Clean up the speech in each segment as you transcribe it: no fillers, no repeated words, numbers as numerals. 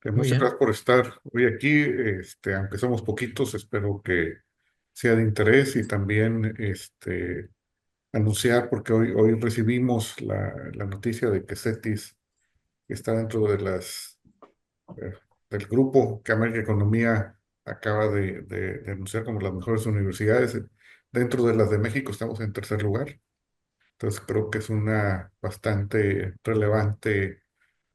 Muy Muchas bien. gracias por estar hoy aquí. Aunque somos poquitos, espero que sea de interés y también anunciar, porque hoy recibimos la noticia de que CETIS está dentro eh, del grupo que América Economía acaba de anunciar como las mejores universidades. Dentro de las de México estamos en tercer lugar. Entonces creo que es una bastante relevante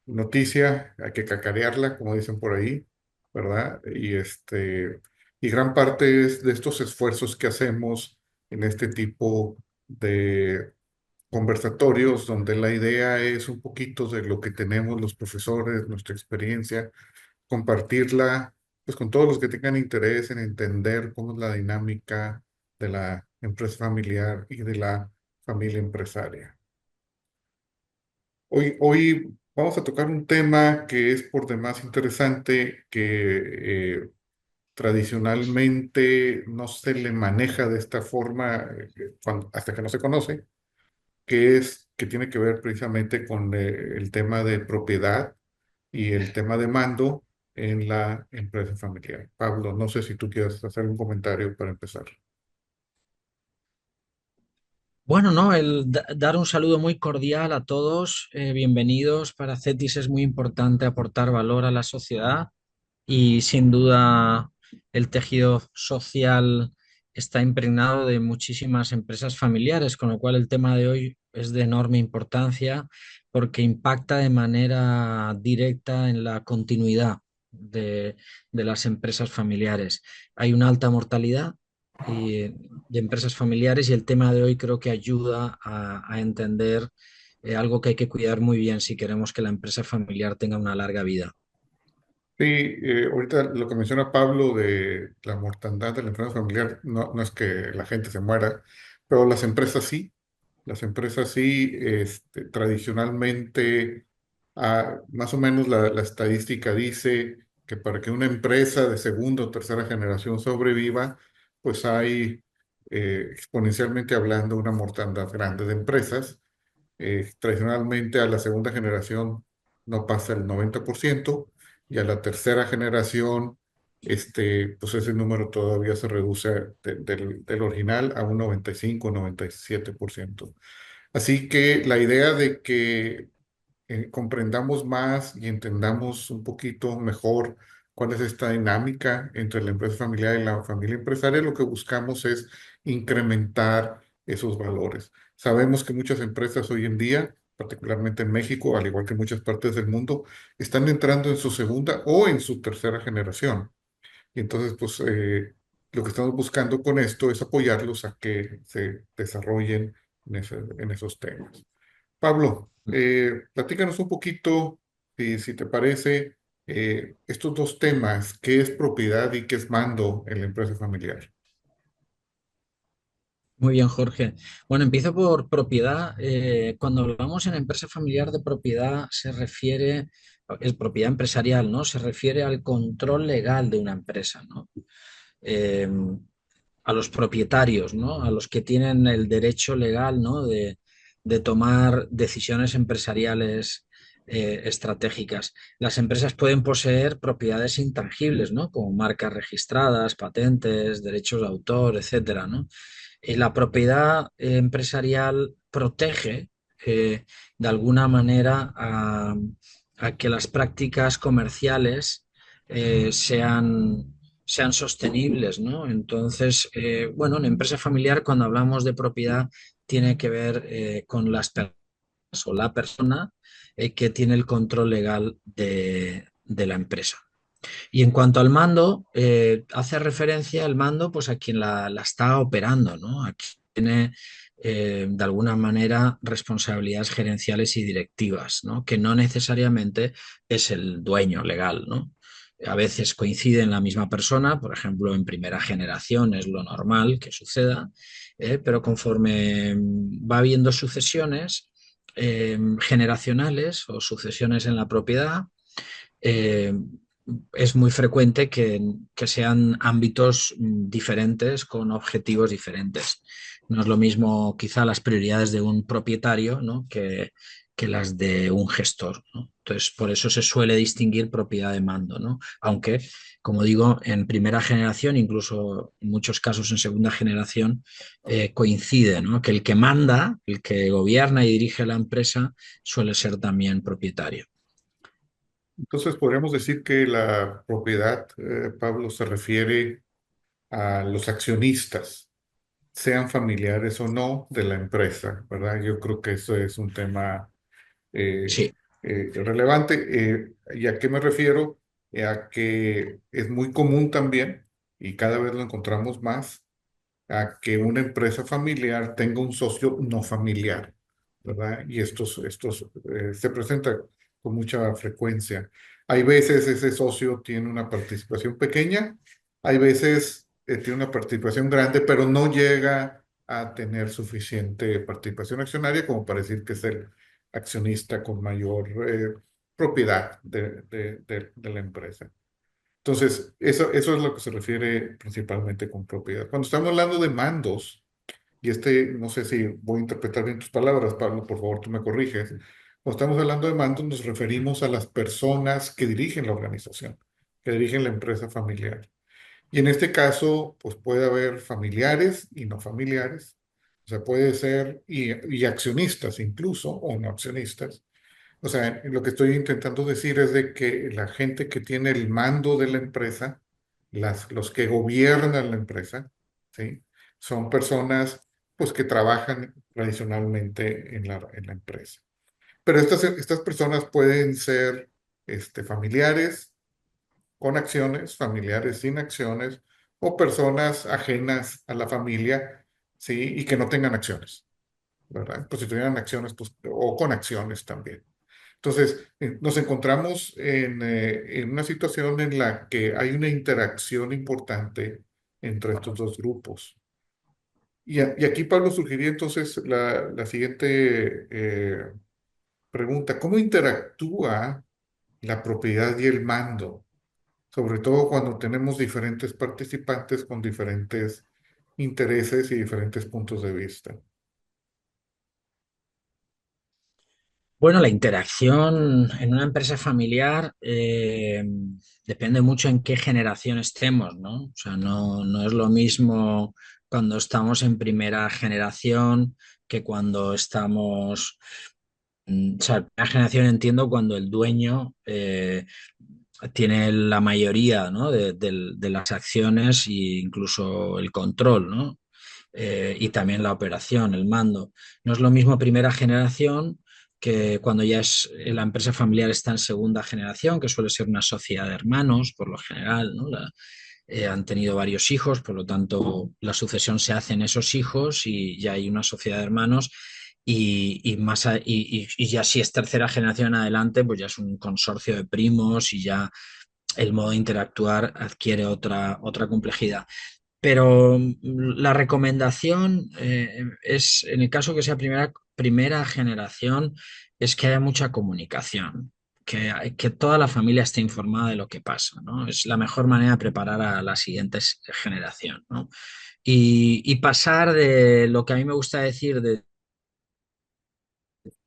noticia, hay que cacarearla, como dicen por ahí, ¿verdad? Y gran parte es de estos esfuerzos que hacemos en este tipo de conversatorios, donde la idea es un poquito de lo que tenemos los profesores, nuestra experiencia, compartirla, pues con todos los que tengan interés en entender cómo es la dinámica de la empresa familiar y de la familia empresaria. Hoy vamos a tocar un tema que es por demás interesante, que tradicionalmente no se le maneja de esta forma hasta que no se conoce, que tiene que ver precisamente con el tema de propiedad y el tema de mando en la empresa familiar. Pablo, no sé si tú quieres hacer un comentario para empezar. Bueno, ¿no? Dar un saludo muy cordial a todos. Bienvenidos. Para CETIS es muy importante aportar valor a la sociedad y sin duda el tejido social está impregnado de muchísimas empresas familiares, con lo cual el tema de hoy es de enorme importancia porque impacta de manera directa en la continuidad de, de las empresas familiares. Hay una alta mortalidad de empresas familiares y el tema de hoy creo que ayuda a entender algo que hay que cuidar muy bien si queremos que la empresa familiar tenga una larga vida. Sí, ahorita lo que menciona Pablo de la mortandad de la enfermedad familiar, no es que la gente se muera, pero las empresas sí. Las empresas sí, tradicionalmente, más o menos la estadística dice que para que una empresa de segunda o tercera generación sobreviva, pues hay, exponencialmente hablando, una mortandad grande de empresas. Tradicionalmente a la segunda generación no pasa el 90% y a la tercera generación, pues ese número todavía se reduce del original a un 95-97%. Así que la idea de que comprendamos más y entendamos un poquito mejor cuál es esta dinámica entre la empresa familiar y la familia empresaria, lo que buscamos es incrementar esos valores. Sabemos que muchas empresas hoy en día, particularmente en México, al igual que en muchas partes del mundo, están entrando en su segunda o en su tercera generación. Y entonces, pues, lo que estamos buscando con esto es apoyarlos a que se desarrollen en esos temas. Pablo, platícanos un poquito, si te parece, estos dos temas, qué es propiedad y qué es mando en la empresa familiar. Muy bien, Jorge. Bueno, empiezo por propiedad. Cuando hablamos en empresa familiar de propiedad, se refiere, es propiedad empresarial, ¿no? Se refiere al control legal de una empresa, ¿no? Eh, a los propietarios, ¿no? A los que tienen el derecho legal, ¿no? De tomar decisiones empresariales estratégicas. Las empresas pueden poseer propiedades intangibles, ¿no? Como marcas registradas, patentes, derechos de autor, etcétera, ¿no? La propiedad empresarial protege de alguna manera a que las prácticas comerciales sean sostenibles, ¿no? Entonces, bueno, en empresa familiar, cuando hablamos de propiedad, tiene que ver con las personas o la persona que tiene el control legal de la empresa. Y en cuanto al mando, hace referencia al mando pues a quien la está operando, ¿no? A quien tiene de alguna manera responsabilidades gerenciales y directivas, ¿no? Que no necesariamente es el dueño legal, ¿no? A veces coincide en la misma persona, por ejemplo, en primera generación es lo normal que suceda, pero conforme va habiendo sucesiones generacionales o sucesiones en la propiedad, eh, es muy frecuente que sean ámbitos diferentes con objetivos diferentes. No es lo mismo quizá las prioridades de un propietario, ¿no? que las de un gestor, ¿no? Entonces, por eso se suele distinguir propiedad de mando, ¿no? Aunque, como digo, en primera generación, incluso en muchos casos en segunda generación, coincide, ¿no? Que el que manda, el que gobierna y dirige la empresa, suele ser también propietario. Entonces podríamos decir que la propiedad, Pablo, se refiere a los accionistas, sean familiares o no de la empresa, ¿verdad? Yo creo que eso es un tema eh, Sí. relevante. ¿Y a qué me refiero? A que es muy común también, y cada vez lo encontramos más, a que una empresa familiar tenga un socio no familiar, ¿verdad? Y estos se presentan con mucha frecuencia. Hay veces ese socio tiene una participación pequeña, hay veces tiene una participación grande, pero no llega a tener suficiente participación accionaria como para decir que es el accionista con mayor propiedad de la empresa. Entonces, eso es lo que se refiere principalmente con propiedad. Cuando estamos hablando de mandos, y no sé si voy a interpretar bien tus palabras, Pablo, por favor, tú me corriges. Cuando estamos hablando de mandos, nos referimos a las personas que dirigen la organización, que dirigen la empresa familiar. Y en este caso, pues puede haber familiares y no familiares. O sea, puede ser y accionistas incluso, o no accionistas. O sea, lo que estoy intentando decir es de que la gente que tiene el mando de la empresa, los que gobiernan la empresa, ¿sí? Son personas pues, que trabajan tradicionalmente en la empresa. Pero estas personas pueden ser familiares con acciones, familiares sin acciones, o personas ajenas a la familia, ¿sí? Y que no tengan acciones, ¿verdad? Pues si tuvieran acciones, pues, o con acciones también. Entonces, nos encontramos en una situación en la que hay una interacción importante entre estos dos grupos. Y aquí, Pablo, surgiría entonces la siguiente pregunta. ¿Cómo interactúa la propiedad y el mando? Sobre todo cuando tenemos diferentes participantes con diferentes intereses y diferentes puntos de vista. Bueno, la interacción en una empresa familiar depende mucho en qué generación estemos, ¿no? O sea, no es lo mismo cuando estamos en primera generación que cuando estamos, o sea, primera generación entiendo cuando el dueño tiene la mayoría, ¿no? de las acciones e incluso el control, ¿no? Y también la operación, el mando. No es lo mismo primera generación que cuando ya la empresa familiar está en segunda generación, que suele ser una sociedad de hermanos, por lo general, ¿no? Han tenido varios hijos, por lo tanto la sucesión se hace en esos hijos y ya hay una sociedad de hermanos y ya si es tercera generación en adelante, pues ya es un consorcio de primos y ya el modo de interactuar adquiere otra complejidad. Pero la recomendación es, en el caso que sea primera generación, es que haya mucha comunicación, que toda la familia esté informada de lo que pasa, ¿no? Es la mejor manera de preparar a la siguiente generación, ¿no? Y pasar de lo que a mí me gusta decir de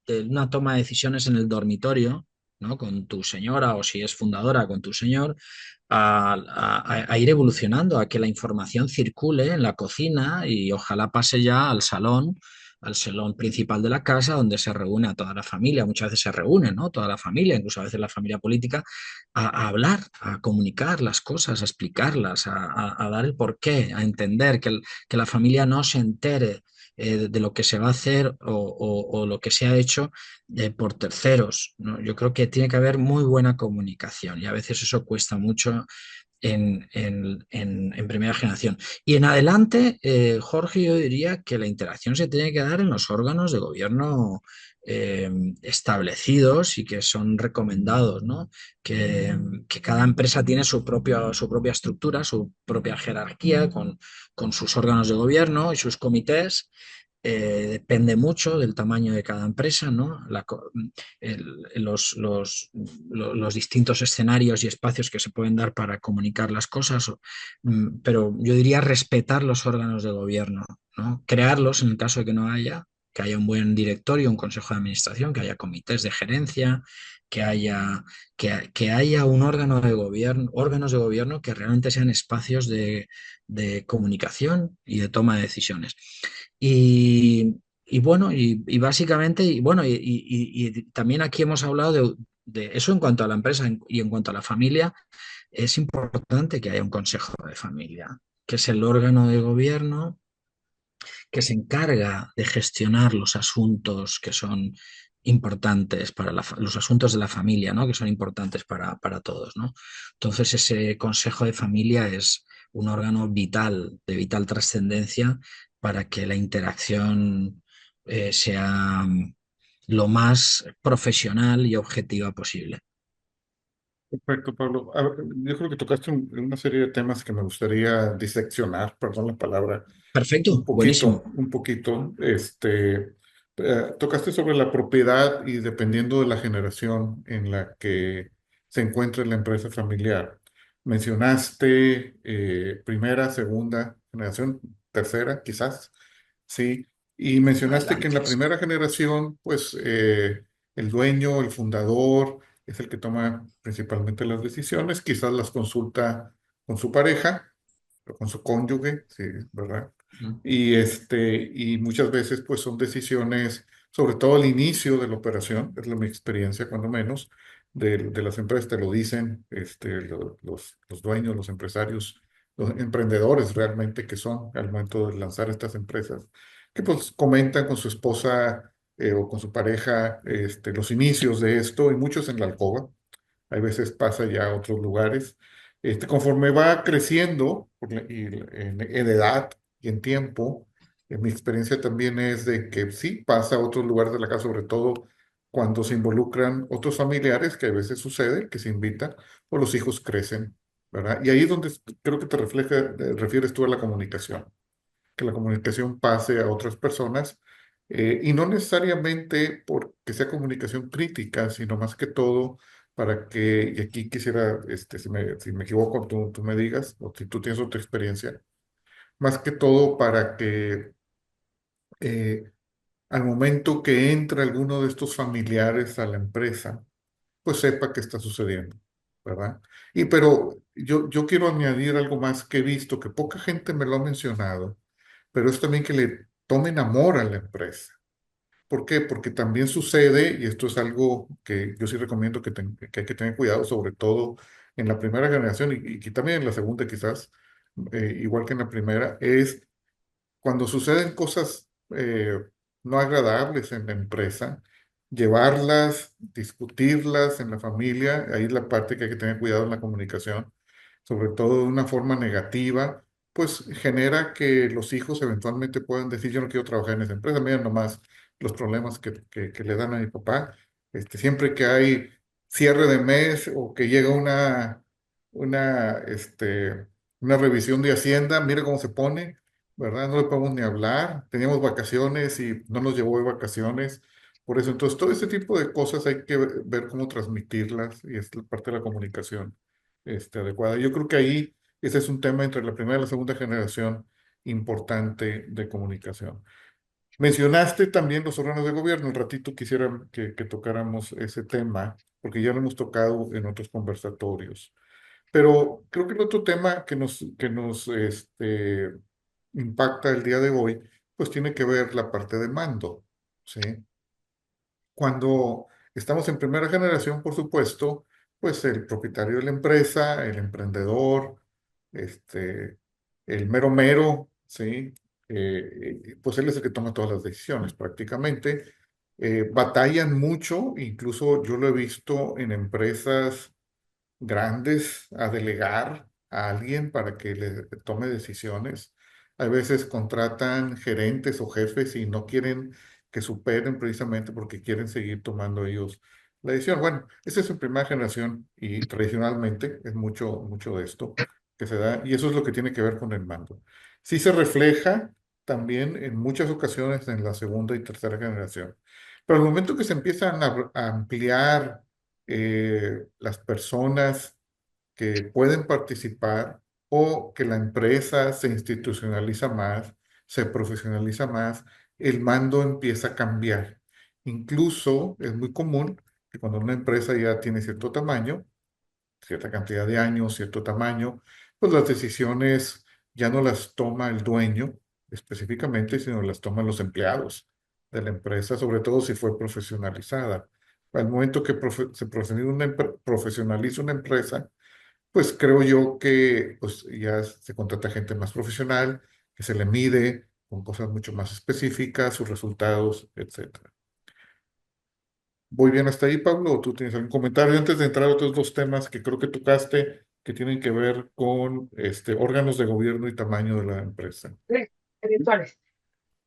una toma de decisiones en el dormitorio, ¿no? Con tu señora o si es fundadora con tu señor, a ir evolucionando, a que la información circule en la cocina y ojalá pase ya al salón principal de la casa, donde se reúne a toda la familia, muchas veces se reúne, ¿no? Toda la familia, incluso a veces la familia política, a hablar, a comunicar las cosas, a explicarlas, a dar el porqué, a entender que la familia no se entere de lo que se va a hacer o lo que se ha hecho por terceros, ¿no? Yo creo que tiene que haber muy buena comunicación y a veces eso cuesta mucho en primera generación. Y en adelante, Jorge, yo diría que la interacción se tiene que dar en los órganos de gobierno eh, establecidos y que son recomendados, ¿no? Que cada empresa tiene su propia estructura, su propia jerarquía con sus órganos de gobierno y sus comités. Depende mucho del tamaño de cada empresa, ¿no? Los distintos escenarios y espacios que se pueden dar para comunicar las cosas, pero yo diría respetar los órganos de gobierno, ¿no? Crearlos en el caso de que no haya que haya un buen directorio, un consejo de administración, que haya comités de gerencia, que haya, que haya un órgano de gobierno, órganos de gobierno que realmente sean espacios de comunicación y de toma de decisiones. Y, y bueno, y básicamente, y bueno, y también aquí hemos hablado de eso en cuanto a la empresa y en cuanto a la familia, es importante que haya un consejo de familia, que es el órgano de gobierno que se encarga de gestionar los asuntos que son importantes para los asuntos de la familia, ¿no? Que son importantes para todos, ¿no? Entonces, ese consejo de familia es un órgano vital, de vital trascendencia, para que la interacción sea lo más profesional y objetiva posible. Perfecto, Pablo. A ver, yo creo que tocaste una serie de temas que me gustaría diseccionar, perdón la palabra, Perfecto, buenísimo. un poquito. Tocaste sobre la propiedad y dependiendo de la generación en la que se encuentra la empresa familiar. Mencionaste primera, segunda generación, tercera, quizás, sí. Y mencionaste que en Adelante. la primera generación, pues el dueño, el fundador, es el que toma principalmente las decisiones, quizás las consulta con su pareja o con su cónyuge, sí, ¿verdad? Y muchas veces pues son decisiones, sobre todo al inicio de la operación, es mi experiencia cuando menos, de las empresas te lo dicen los dueños, los empresarios, los emprendedores realmente que son al momento de lanzar estas empresas, que pues comentan con su esposa o con su pareja los inicios de esto y muchos en la alcoba. Hay veces pasa ya a otros lugares. Conforme va creciendo en edad y en tiempo, mi experiencia también es de que sí pasa a otros lugares de la casa, sobre todo cuando se involucran otros familiares, que a veces sucede, que se invitan, o los hijos crecen, ¿verdad? Y ahí es donde creo que refieres tú a la comunicación, que la comunicación pase a otras personas, y no necesariamente porque sea comunicación crítica, sino más que todo para que, y aquí quisiera, si me equivoco, tú me digas, o si tú tienes otra experiencia, más que todo para que eh, al momento que entra alguno de estos familiares a la empresa, pues sepa qué está sucediendo, ¿verdad? Pero yo quiero añadir algo más que he visto, que poca gente me lo ha mencionado, pero es también que le tomen amor a la empresa. ¿Por qué? Porque también sucede, y esto es algo que yo sí recomiendo que hay que tener cuidado, sobre todo en la primera generación y que también en la segunda quizás, igual que en la primera, es cuando suceden cosas no agradables en la empresa, llevarlas, discutirlas en la familia, ahí es la parte que hay que tener cuidado en la comunicación, sobre todo de una forma negativa, pues genera que los hijos eventualmente puedan decir, yo no quiero trabajar en esa empresa, miren nomás los problemas que le dan a mi papá. Siempre que hay cierre de mes o que llega una, una revisión de Hacienda, mire cómo se pone. ¿Verdad? No le podemos ni hablar. Teníamos vacaciones y no nos llevó de vacaciones. Por eso, entonces, todo ese tipo de cosas hay que ver cómo transmitirlas y es la parte de la comunicación adecuada. Yo creo que ahí ese es un tema entre la primera y la segunda generación importante de comunicación. Mencionaste también los órganos de gobierno. Un ratito quisiera que tocáramos ese tema, porque ya lo hemos tocado en otros conversatorios. Pero creo que el otro tema que nos impacta el día de hoy, pues tiene que ver la parte de mando, ¿sí? Cuando estamos en primera generación, por supuesto, pues el propietario de la empresa, el emprendedor, este, el mero mero, ¿sí? Pues él es el que toma todas las decisiones prácticamente. Batallan mucho, incluso yo lo he visto en empresas grandes a delegar a alguien para que le tome decisiones. A veces contratan gerentes o jefes y no quieren que superen precisamente porque quieren seguir tomando ellos la decisión. Bueno, esa es en primera generación y tradicionalmente es mucho de esto que se da y eso es lo que tiene que ver con el mando. Sí se refleja también en muchas ocasiones en la segunda y tercera generación. Pero al momento que se empiezan a ampliar las personas que pueden participar o que la empresa se institucionaliza más, se profesionaliza más, el mando empieza a cambiar. Incluso es muy común que cuando una empresa ya tiene cierto tamaño, cierta cantidad de años, cierto tamaño, pues las decisiones ya no las toma el dueño específicamente, sino las toman los empleados de la empresa, sobre todo si fue profesionalizada. Al momento que profesionaliza una empresa, pues creo yo que pues ya se contrata gente más profesional, que se le mide con cosas mucho más específicas, sus resultados, etcétera. ¿Voy bien hasta ahí, Pablo? ¿O tú tienes algún comentario antes de entrar a otros dos temas que creo que tocaste que tienen que ver con órganos de gobierno y tamaño de la empresa? Virtuales.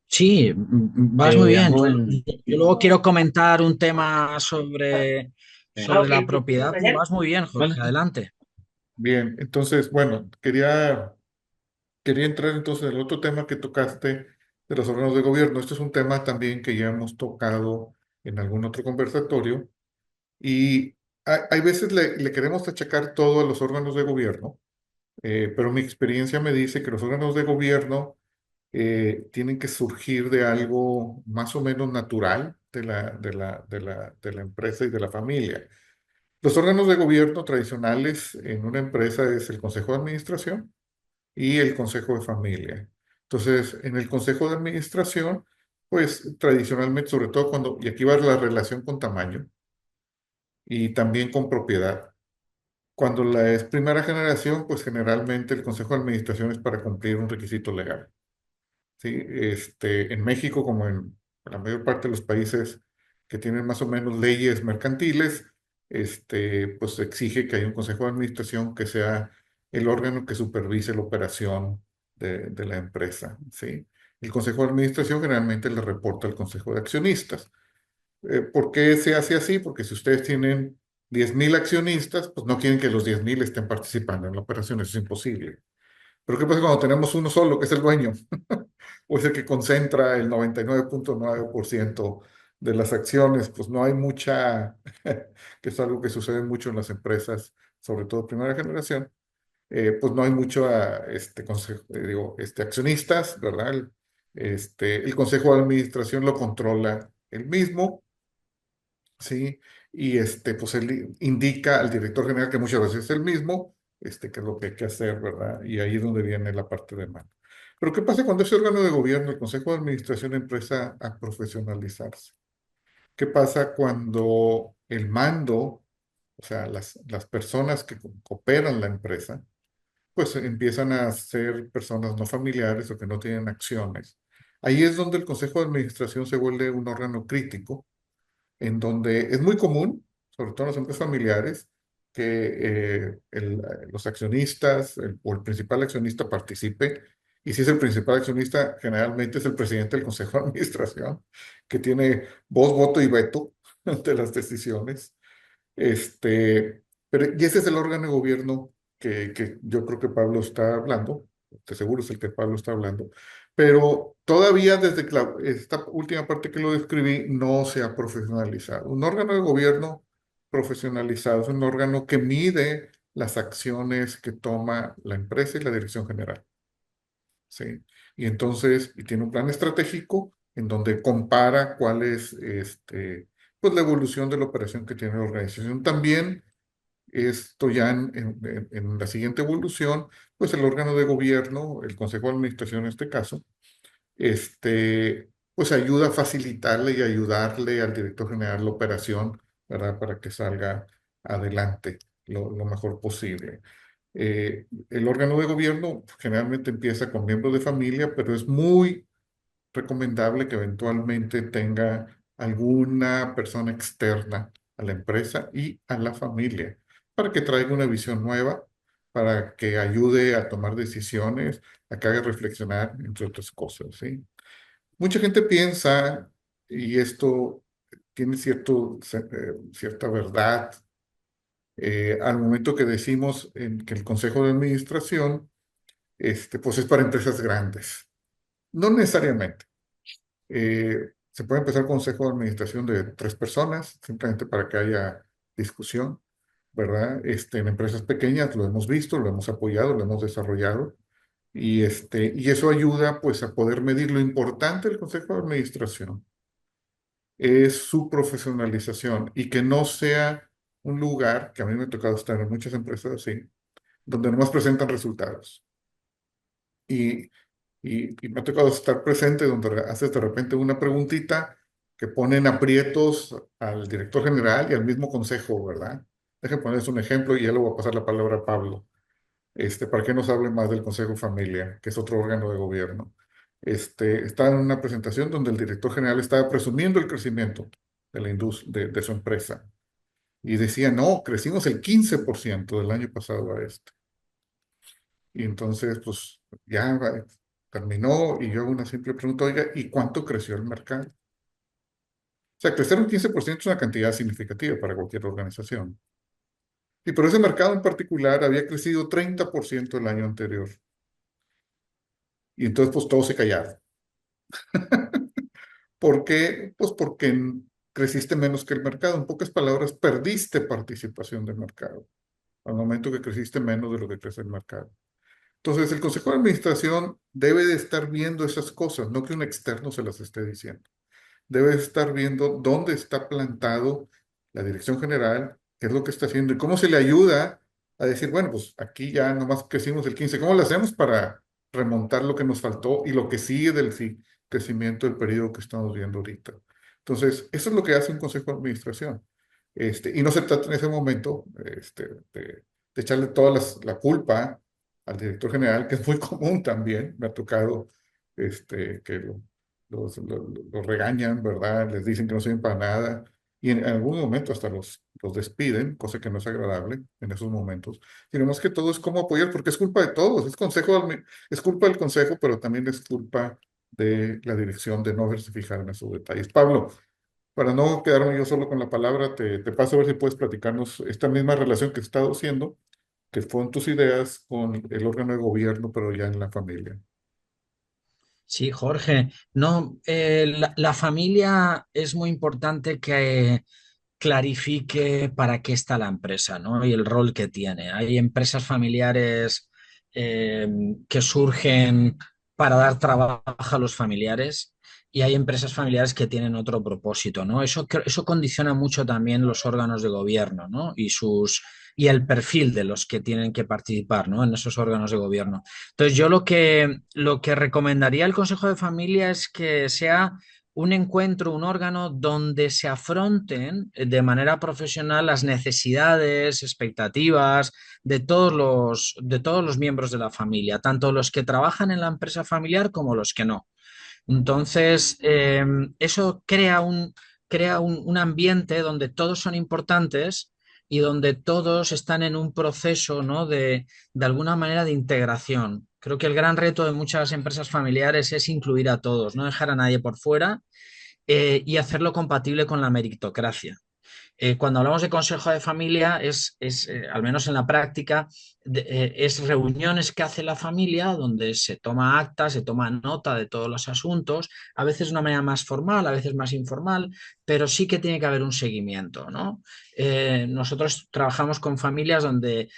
Sí, vas muy bien. Algún... Yo luego quiero comentar un tema sobre, Ah, sobre ok, la sí. propiedad, pero Mañana. vas muy bien, Bueno, Jorge. Adelante. Bien, entonces, bueno, quería entrar entonces en el otro tema que tocaste de los órganos de gobierno. Este es un tema también que ya hemos tocado en algún otro conversatorio y hay veces le queremos achacar todo a los órganos de gobierno, pero mi experiencia me dice que los órganos de gobierno tienen que surgir de algo más o menos natural de la empresa y de la familia. Los órganos de gobierno tradicionales en una empresa es el consejo de administración y el consejo de familia. Entonces, en el consejo de administración, pues tradicionalmente, sobre todo cuando, y aquí va la relación con tamaño y también con propiedad. Cuando la es primera generación, pues generalmente el consejo de administración es para cumplir un requisito legal. ¿Sí? En México, como en la mayor parte de los países que tienen más o menos leyes mercantiles, pues se exige que haya un consejo de administración que sea el órgano que supervise la operación de la empresa, ¿sí? El consejo de administración generalmente le reporta al consejo de accionistas. ¿Por qué se hace así? Porque si ustedes tienen 10,000 accionistas, pues no quieren que los 10,000 estén participando en la operación, eso es imposible. Pero ¿qué pasa cuando tenemos uno solo, que es el dueño? O es el que concentra el 99,9% de las acciones. Pues no hay mucha, que es algo que sucede mucho en las empresas, sobre todo primera generación, pues no hay mucho accionistas, ¿verdad? El consejo de administración lo controla él mismo, ¿sí? Y pues él indica al director general que muchas veces es el mismo, que es lo que hay que hacer, ¿verdad? Y ahí es donde viene la parte de mano. Pero ¿qué pasa cuando ese órgano de gobierno, el Consejo de Administración, empieza a profesionalizarse? ¿Qué pasa cuando el mando, o sea, las personas que cooperan la empresa, pues empiezan a ser personas no familiares o que no tienen acciones? Ahí es donde el Consejo de Administración se vuelve un órgano crítico en donde es muy común, sobre todo en las empresas familiares, que los accionistas o el principal accionista participe. Y si es el principal accionista, generalmente es el presidente del Consejo de Administración, que tiene voz, voto y veto de las decisiones. Y ese es el órgano de gobierno que yo creo que Pablo está hablando, de seguro es el que Pablo está hablando, pero todavía desde que esta última parte que lo describí no se ha profesionalizado. Un órgano de gobierno profesionalizado es un órgano que mide las acciones que toma la empresa y la dirección general. ¿Sí? Y entonces, y tiene un plan estratégico en donde compara cuál es pues la evolución de la operación que tiene la organización. También esto ya en la siguiente evolución, pues el órgano de gobierno, el Consejo de Administración en este caso, pues ayuda a facilitarle y ayudarle al director general la operación, ¿verdad? Para que salga adelante lo mejor posible. El órgano de gobierno generalmente empieza con miembros de familia, pero es muy recomendable que eventualmente tenga alguna persona externa a la empresa y a la familia para que traiga una visión nueva, para que ayude a tomar decisiones, a que haga reflexionar, entre otras cosas, ¿sí? Mucha gente piensa, y esto tiene cierta verdad, al momento que decimos que el Consejo de Administración, pues es para empresas grandes. No necesariamente. Se puede empezar con un consejo de administración de 3 personas, simplemente para que haya discusión, ¿verdad? En empresas pequeñas lo hemos visto, lo hemos apoyado, lo hemos desarrollado y eso ayuda pues a poder medir. Lo importante del Consejo de Administración es su profesionalización y que no sea un lugar, que a mí me ha tocado estar en muchas empresas así, donde nomás presentan resultados. Y, y me ha tocado estar presente donde haces de repente una preguntita que ponen aprietos al director general y al mismo consejo, ¿verdad? Déjenme ponerles un ejemplo y ya le voy a pasar la palabra a Pablo, para que nos hable más del Consejo Familia, que es otro órgano de gobierno. Estaba en una presentación donde el director general estaba presumiendo el crecimiento de la industria, de su empresa. Y decía, no, crecimos el 15% del año pasado a este. Y entonces, pues ya terminó y yo hago una simple pregunta, oiga, ¿y cuánto creció el mercado? O sea, crecer un 15% es una cantidad significativa para cualquier organización. Y por ese mercado en particular había crecido 30% el año anterior. Y entonces, pues todos se callaron. ¿Por qué? Pues porque creciste menos que el mercado. En pocas palabras, perdiste participación del mercado al momento que creciste menos de lo que crece el mercado. Entonces, el Consejo de Administración debe de estar viendo esas cosas, no que un externo se las esté diciendo. Debe estar viendo dónde está plantado la dirección general, qué es lo que está haciendo y cómo se le ayuda a decir, bueno, pues aquí ya nomás crecimos el 15, ¿cómo lo hacemos para remontar lo que nos faltó y lo que sigue del crecimiento del periodo que estamos viendo ahorita? Entonces, eso es lo que hace un consejo de administración. Y no se trata en ese momento de echarle toda la culpa al director general, que es muy común también. Me ha tocado que los regañan, ¿verdad? Les dicen que no sirven para nada y en algún momento hasta los despiden, cosa que no es agradable en esos momentos. Sino más que todo es cómo apoyar, porque es culpa de todos, es culpa del consejo, pero también es culpa de la dirección de no haberse fijado en esos detalles. Pablo, para no quedarme yo solo con la palabra, te paso a ver si puedes platicarnos esta misma relación que he estado haciendo, que fueron tus ideas con el órgano de gobierno, pero ya en la familia. Sí, Jorge. No, la familia es muy importante que clarifique para qué está la empresa, ¿no? Y el rol que tiene. Hay empresas familiares eh, que surgen para dar trabajo a los familiares y hay empresas familiares que tienen otro propósito, ¿no? Eso condiciona mucho también los órganos de gobierno, ¿no? Y el perfil de los que tienen que participar, ¿no? En esos órganos de gobierno. Entonces, yo lo que recomendaría al Consejo de Familia es que sea un encuentro, un órgano donde se afronten de manera profesional las necesidades, expectativas de todos los miembros de la familia, tanto los que trabajan en la empresa familiar como los que no. Entonces, eso crea un ambiente donde todos son importantes y donde todos están en un proceso, ¿no? de alguna manera de integración. Creo que el gran reto de muchas empresas familiares es incluir a todos, no dejar a nadie por fuera y hacerlo compatible con la meritocracia. Cuando hablamos de consejo de familia, al menos en la práctica, es reuniones que hace la familia donde se toma acta, se toma nota de todos los asuntos, a veces de una manera más formal, a veces más informal, pero sí que tiene que haber un seguimiento, ¿no? Nosotros trabajamos con familias donde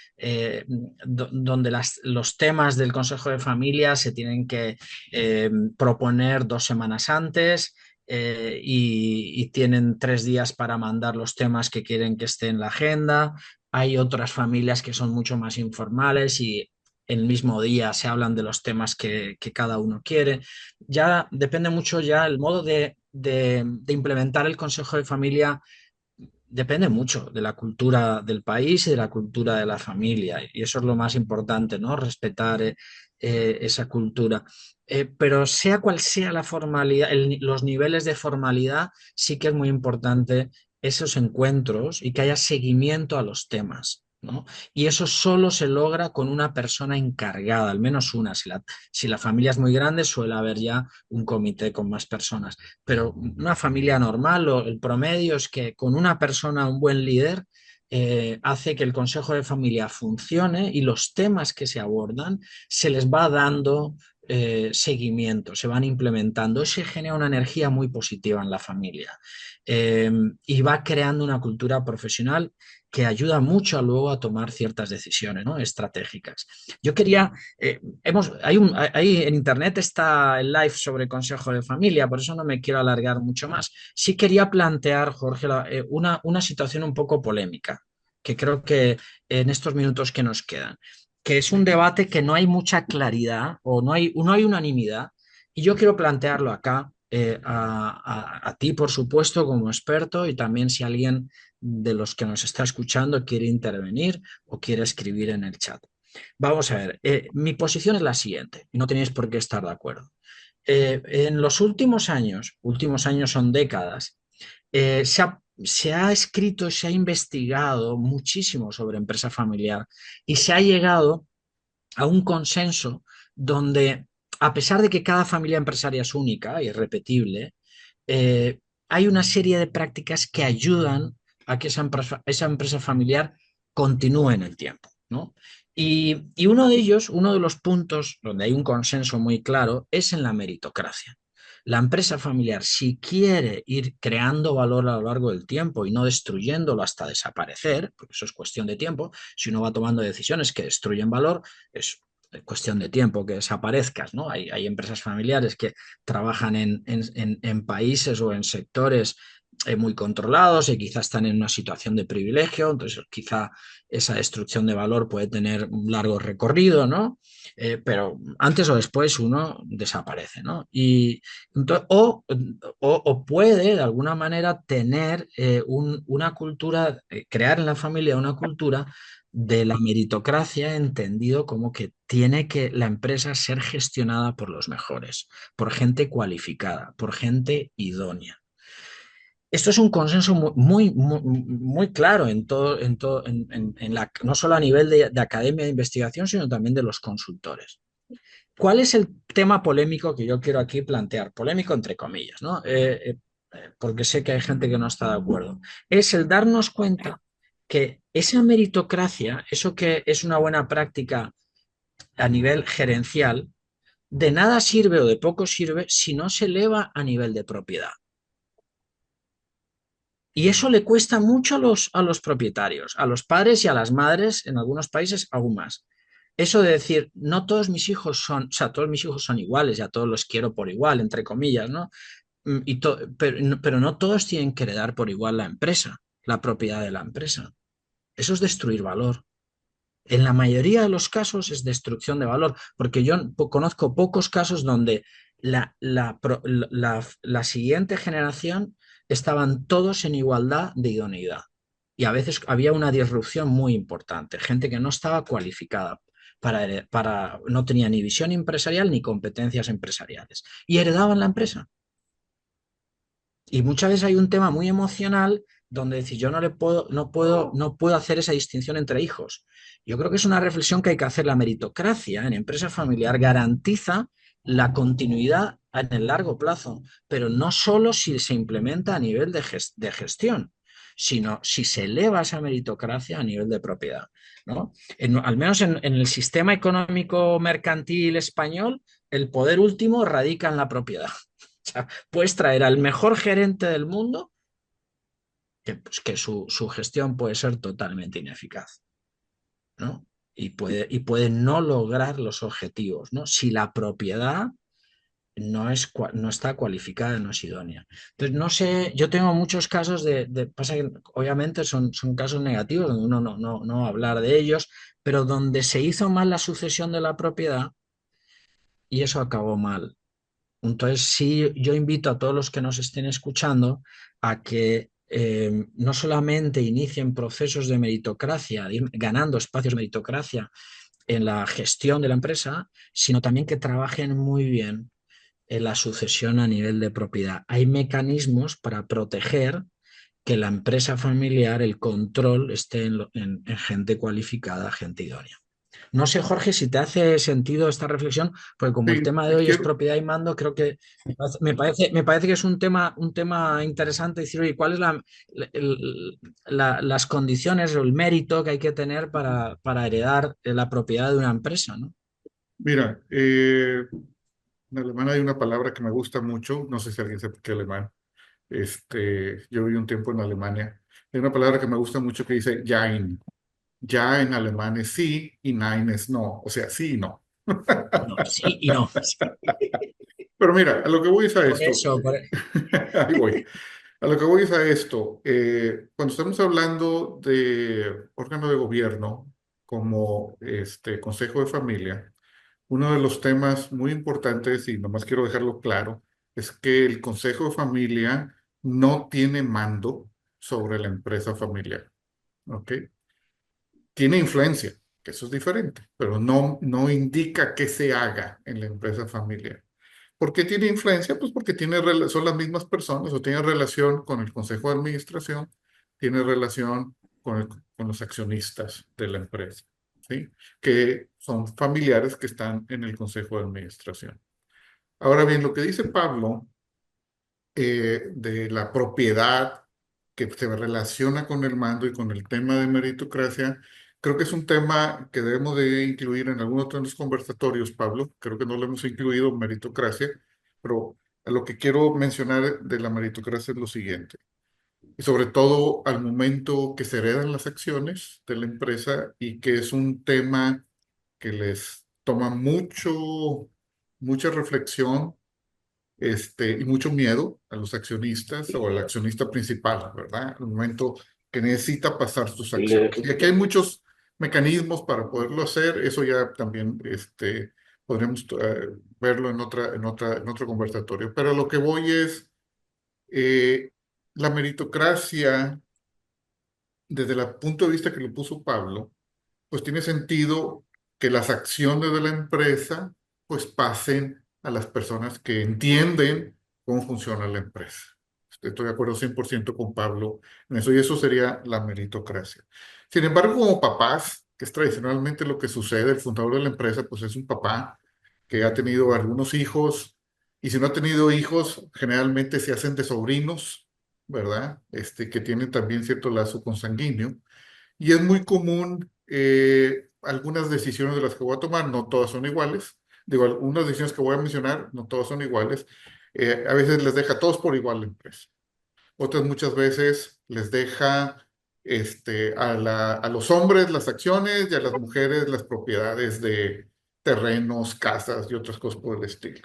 los temas del consejo de familia se tienen que proponer 2 semanas antes y tienen 3 días para mandar los temas que quieren que esté en la agenda. Hay otras familias que son mucho más informales y el mismo día se hablan de los temas que cada uno quiere. Ya depende mucho ya el modo de implementar el Consejo de Familia. Depende mucho de la cultura del país y de la cultura de la familia, y eso es lo más importante, ¿no? Respetar esa cultura. Pero sea cual sea la formalidad, los niveles de formalidad, sí que es muy importante esos encuentros y que haya seguimiento a los temas, ¿no? Y eso solo se logra con una persona encargada, al menos una. Si la familia es muy grande, suele haber ya un comité con más personas, pero una familia normal, el promedio es que con una persona, un buen líder, hace que el consejo de familia funcione y los temas que se abordan se les va dando seguimiento, se van implementando. Eso genera una energía muy positiva en la familia y va creando una cultura profesional que ayuda mucho luego a tomar ciertas decisiones, ¿no? Estratégicas. Yo quería, hay en internet está el live sobre consejo de familia, por eso no me quiero alargar mucho más. Sí quería plantear, Jorge, una situación un poco polémica, que creo que en estos minutos que nos quedan, que es un debate que no hay mucha claridad o no hay unanimidad, y yo quiero plantearlo acá. A ti, por supuesto, como experto, y también si alguien de los que nos está escuchando quiere intervenir o quiere escribir en el chat. Vamos a ver, mi posición es la siguiente, y no tenéis por qué estar de acuerdo. En los últimos años son décadas, se ha escrito, se ha investigado muchísimo sobre empresa familiar y se ha llegado a un consenso donde, a pesar de que cada familia empresaria es única y irrepetible, eh, hay una serie de prácticas que ayudan a que esa empresa familiar continúe en el tiempo, ¿no? Y uno de ellos, uno de los puntos donde hay un consenso muy claro, es en la meritocracia. La empresa familiar, si quiere ir creando valor a lo largo del tiempo y no destruyéndolo hasta desaparecer, porque eso es cuestión de tiempo, si uno va tomando decisiones que destruyen valor, es cuestión de tiempo que desaparezcas, ¿no? Hay empresas familiares que trabajan en países o en sectores muy controlados y quizás están en una situación de privilegio, entonces quizá esa destrucción de valor puede tener un largo recorrido, ¿no? Pero antes o después uno desaparece, ¿no? O puede de alguna manera tener una cultura, crear en la familia una cultura de la meritocracia, entendido como que tiene que la empresa ser gestionada por los mejores, por gente cualificada, por gente idónea. Esto es un consenso muy claro no solo a nivel de academia de investigación, sino también de los consultores. ¿Cuál es el tema polémico que yo quiero aquí plantear? Polémico entre comillas, ¿no? Porque sé que hay gente que no está de acuerdo. Es el darnos cuenta que esa meritocracia, eso que es una buena práctica a nivel gerencial, de nada sirve o de poco sirve si no se eleva a nivel de propiedad. Y eso le cuesta mucho a los propietarios, a los padres y a las madres, en algunos países aún más. Eso de decir, no todos mis hijos son, o sea, todos mis hijos son iguales, ya todos los quiero por igual, entre comillas, ¿no? Pero no todos tienen que heredar por igual la empresa, la propiedad de la empresa. Eso es destruir valor. En la mayoría de los casos es destrucción de valor, porque yo conozco pocos casos donde la siguiente generación estaban todos en igualdad de idoneidad. Y a veces había una disrupción muy importante, gente que no estaba cualificada no tenía ni visión empresarial ni competencias empresariales y heredaban la empresa. Y muchas veces hay un tema muy emocional donde decir, yo no puedo hacer esa distinción entre hijos. Yo creo que es una reflexión que hay que hacer. La meritocracia en empresa familiar garantiza la continuidad en el largo plazo, pero no solo si se implementa a nivel de gestión, sino si se eleva esa meritocracia a nivel de propiedad, ¿no? Al menos en el sistema económico mercantil español, el poder último radica en la propiedad. Sea, puedes traer al mejor gerente del mundo que su gestión puede ser totalmente ineficaz, ¿no? Y puede no lograr los objetivos, ¿no? Si la propiedad no está cualificada, no es idónea. Entonces, no sé, yo tengo muchos casos pasa que obviamente son casos negativos, donde uno no va a hablar de ellos, pero donde se hizo mal la sucesión de la propiedad y eso acabó mal. Entonces, sí, yo invito a todos los que nos estén escuchando a que no solamente inicien procesos de meritocracia, de ir ganando espacios de meritocracia en la gestión de la empresa, sino también que trabajen muy bien en la sucesión a nivel de propiedad. Hay mecanismos para proteger que la empresa familiar, el control, esté en gente cualificada, gente idónea. No sé, Jorge, si te hace sentido esta reflexión, porque como el Sí, tema de hoy es quiero, propiedad y mando, creo que me parece que es un tema interesante decir, oye, ¿cuáles las condiciones o el mérito que hay que tener para heredar la propiedad de una empresa, ¿no? mira, en alemán hay una palabra que me gusta mucho, no sé si alguien sabe qué alemán. Yo viví un tiempo en Alemania Hay una palabra que me gusta mucho que dice Jein. Ya en alemán es sí y nein es no. O sea, sí y no. No, sí y no. Sí. Pero mira, a lo que voy es a Por esto. eso, Ahí voy. A lo que voy es a esto. Cuando estamos hablando de órgano de gobierno como Consejo de Familia, uno de los temas muy importantes, y nomás quiero dejarlo claro, es que el Consejo de Familia no tiene mando sobre la empresa familiar. ¿Ok? Tiene influencia, que eso es diferente, pero no indica qué se haga en la empresa familiar. ¿Por qué tiene influencia? Pues porque son las mismas personas o tiene relación con el consejo de administración, tiene relación con los accionistas de la empresa, ¿sí? Que son familiares que están en el consejo de administración. Ahora bien, lo que dice Pablo de la propiedad que se relaciona con el mando y con el tema de meritocracia, creo que es un tema que debemos de incluir en algunos de los conversatorios, Pablo. Creo que no lo hemos incluido, meritocracia, pero a lo que quiero mencionar de la meritocracia es lo siguiente. Y sobre todo al momento que se heredan las acciones de la empresa y que es un tema que les toma mucha reflexión y mucho miedo a los accionistas o al accionista principal, ¿verdad? Al momento que necesita pasar sus acciones. Y aquí hay muchos mecanismos para poderlo hacer, eso ya también podremos verlo en otro conversatorio. Pero lo que voy es, eh, la meritocracia, desde el punto de vista que lo puso Pablo, pues tiene sentido que las acciones de la empresa pues pasen a las personas que entienden cómo funciona la empresa. Estoy de acuerdo 100% con Pablo en eso y eso sería la meritocracia. Sin embargo, como papás, que es tradicionalmente lo que sucede, el fundador de la empresa pues es un papá que ha tenido algunos hijos y si no ha tenido hijos, generalmente se hacen de sobrinos, ¿verdad? Que tienen también cierto lazo consanguíneo. Y es muy común algunas decisiones de las que voy a tomar, no todas son iguales. Digo, algunas decisiones que voy a mencionar, no todas son iguales. A veces les deja a todos por igual la empresa. Otras muchas veces les deja a los hombres las acciones y a las mujeres las propiedades de terrenos, casas y otras cosas por el estilo.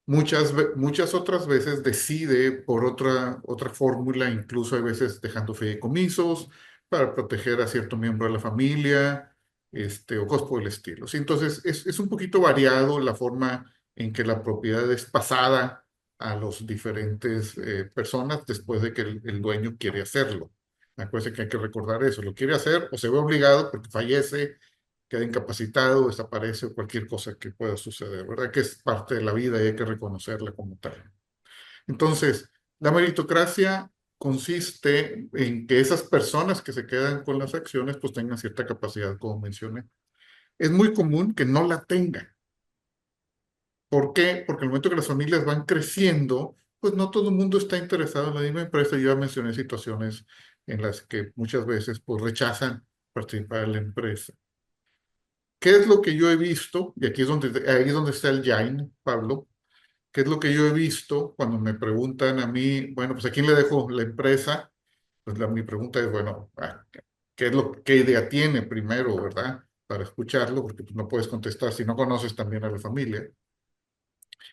Muchas otras veces decide por otra fórmula, incluso hay veces dejando fideicomisos para proteger a cierto miembro de la familia, o cosas por el estilo. Sí, entonces, es un poquito variado la forma en que la propiedad es pasada a los diferentes personas después de que el dueño quiere hacerlo. Acuérdense que hay que recordar eso, lo quiere hacer o se ve obligado porque fallece, queda incapacitado, desaparece o cualquier cosa que pueda suceder, ¿verdad? Que es parte de la vida y hay que reconocerla como tal. Entonces, la meritocracia consiste en que esas personas que se quedan con las acciones pues tengan cierta capacidad, como mencioné. Es muy común que no la tengan. ¿Por qué? Porque al momento que las familias van creciendo, pues no todo el mundo está interesado en la misma empresa. Yo ya mencioné situaciones en las que muchas veces pues rechazan participar en la empresa. ¿Qué es lo que yo he visto? Y ahí es donde está el Jain, Pablo. ¿Qué es lo que yo he visto cuando me preguntan a mí, bueno, pues a quién le dejo la empresa? Pues mi pregunta es, bueno, qué idea tiene primero, ¿verdad? Para escucharlo, porque pues, no puedes contestar si no conoces también a la familia.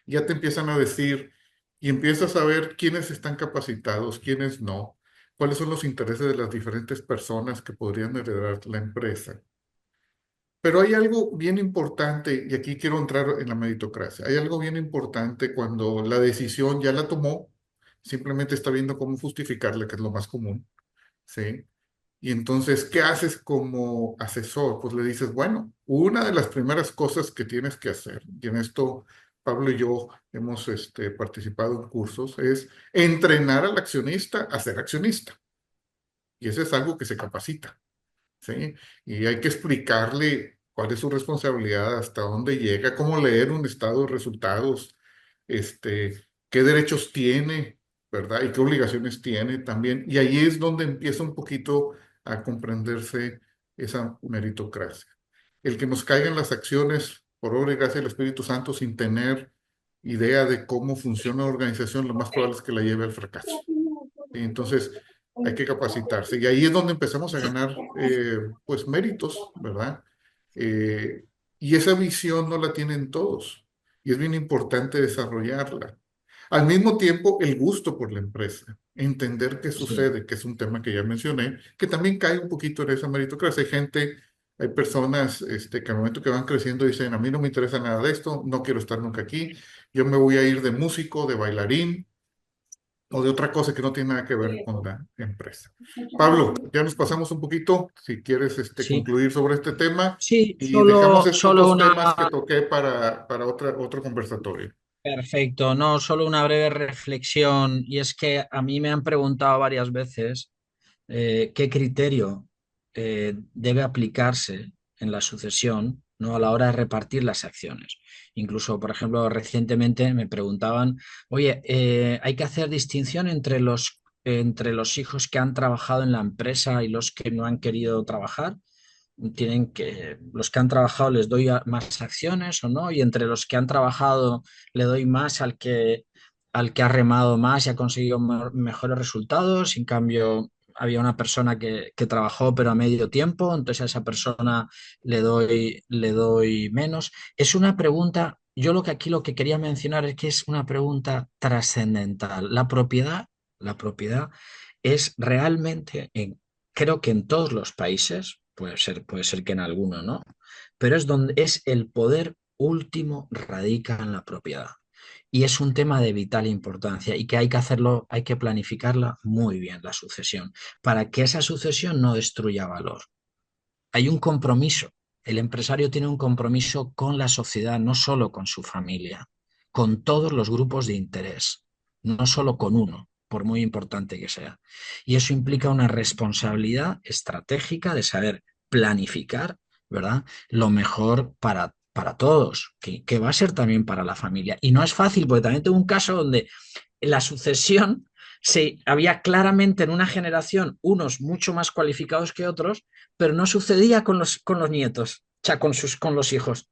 Ya te empiezan a decir y empiezas a ver quiénes están capacitados, quiénes no, cuáles son los intereses de las diferentes personas que podrían heredar la empresa. Pero hay algo bien importante, y aquí quiero entrar en la meritocracia. Hay algo bien importante cuando la decisión ya la tomó, simplemente está viendo cómo justificarla, que es lo más común, ¿sí? Y entonces, ¿qué haces como asesor? Pues le dices, bueno, una de las primeras cosas que tienes que hacer, y en esto Pablo y yo hemos participado en cursos, es entrenar al accionista a ser accionista. Y eso es algo que se capacita. ¿Sí? Y hay que explicarle cuál es su responsabilidad, hasta dónde llega, cómo leer un estado de resultados, qué derechos tiene, ¿verdad? Y qué obligaciones tiene también. Y ahí es donde empieza un poquito a comprenderse esa meritocracia. El que nos caigan las acciones por obra y gracia del Espíritu Santo sin tener idea de cómo funciona la organización, lo más probable es que la lleve al fracaso. Y entonces, hay que capacitarse. Y ahí es donde empezamos a ganar, pues, méritos, ¿verdad? Eh, y esa visión no la tienen todos. Y es bien importante desarrollarla. Al mismo tiempo, el gusto por la empresa, entender qué Sí, sucede, que es un tema que ya mencioné, que también cae un poquito en esa meritocracia. Hay gente, hay personas que al momento que van creciendo dicen, a mí no me interesa nada de esto, no quiero estar nunca aquí, yo me voy a ir de músico, de bailarín o de otra cosa que no tiene nada que ver con la empresa. Pablo, ya nos pasamos un poquito, si quieres sí, concluir sobre este tema sí, y dejamos estos solo dos una. temas que toqué para otro conversatorio. Perfecto, no, solo una breve reflexión, y es que a mí me han preguntado varias veces qué criterio debe aplicarse en la sucesión, ¿no? A la hora de repartir las acciones. Incluso, por ejemplo, recientemente me preguntaban, oye, ¿hay que hacer distinción entre los hijos que han trabajado en la empresa y los que no han querido trabajar? Los que han trabajado les doy más acciones o no, y entre los que han trabajado le doy más al que ha remado más y ha conseguido mejores resultados. En cambio, había una persona que trabajó pero a medio tiempo, entonces a esa persona le doy menos. Es una pregunta, yo lo que quería mencionar es que es una pregunta trascendental. La propiedad es realmente creo que en todos los países, puede ser que en alguno no, pero es donde es el poder último radica en la propiedad. Y es un tema de vital importancia y que hay que hacerlo, hay que planificarla muy bien, la sucesión, para que esa sucesión no destruya valor. Hay un compromiso. El empresario tiene un compromiso con la sociedad, no solo con su familia, con todos los grupos de interés, no solo con uno, por muy importante que sea. Y eso implica una responsabilidad estratégica de saber planificar, ¿verdad? Lo mejor para todos, que va a ser también para la familia. Y no es fácil, porque también tengo un caso donde la sucesión había claramente en una generación unos mucho más cualificados que otros, pero no sucedía con los nietos, o sea, con los hijos.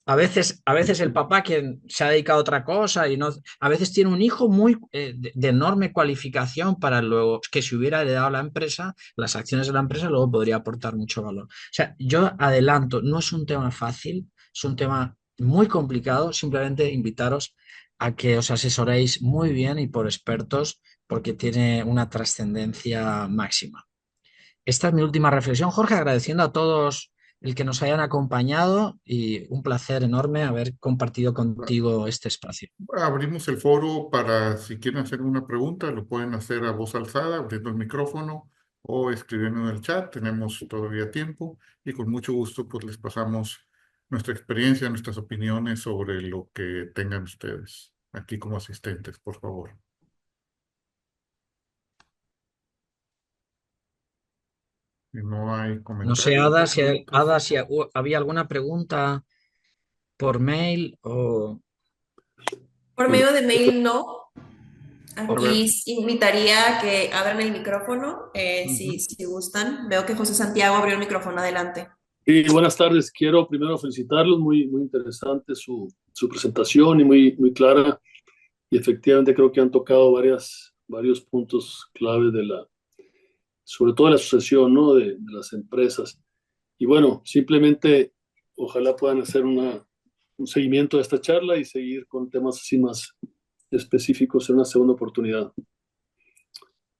A veces el papá, quien se ha dedicado a otra cosa, y no, a veces tiene un hijo muy de enorme cualificación para luego, que si hubiera heredado la empresa, las acciones de la empresa, luego podría aportar mucho valor. O sea, yo adelanto, no es un tema fácil, es un tema muy complicado, simplemente invitaros a que os asesoréis muy bien y por expertos, porque tiene una trascendencia máxima. Esta es mi última reflexión, Jorge, agradeciendo a todos el que nos hayan acompañado y un placer enorme haber compartido contigo este espacio. Abrimos el foro para si quieren hacer una pregunta, lo pueden hacer a voz alzada, abriendo el micrófono o escribiendo en el chat. Tenemos todavía tiempo y con mucho gusto pues les pasamos nuestra experiencia, nuestras opiniones sobre lo que tengan ustedes aquí como asistentes, por favor. Si no hay No sé, comentarios o preguntas. Ada, si había alguna pregunta por mail o... Por medio de mail no. A ver, Aquí invitaría a que abran el micrófono, Ujú. si gustan. Veo que José Santiago abrió el micrófono. Adelante. Y buenas tardes, quiero primero felicitarlos, muy, muy interesante su presentación y muy, muy clara. Y efectivamente creo que han tocado varios puntos claves sobre todo de la sucesión, ¿no? De las empresas. Y bueno, simplemente ojalá puedan hacer un seguimiento de esta charla y seguir con temas así más específicos en una segunda oportunidad.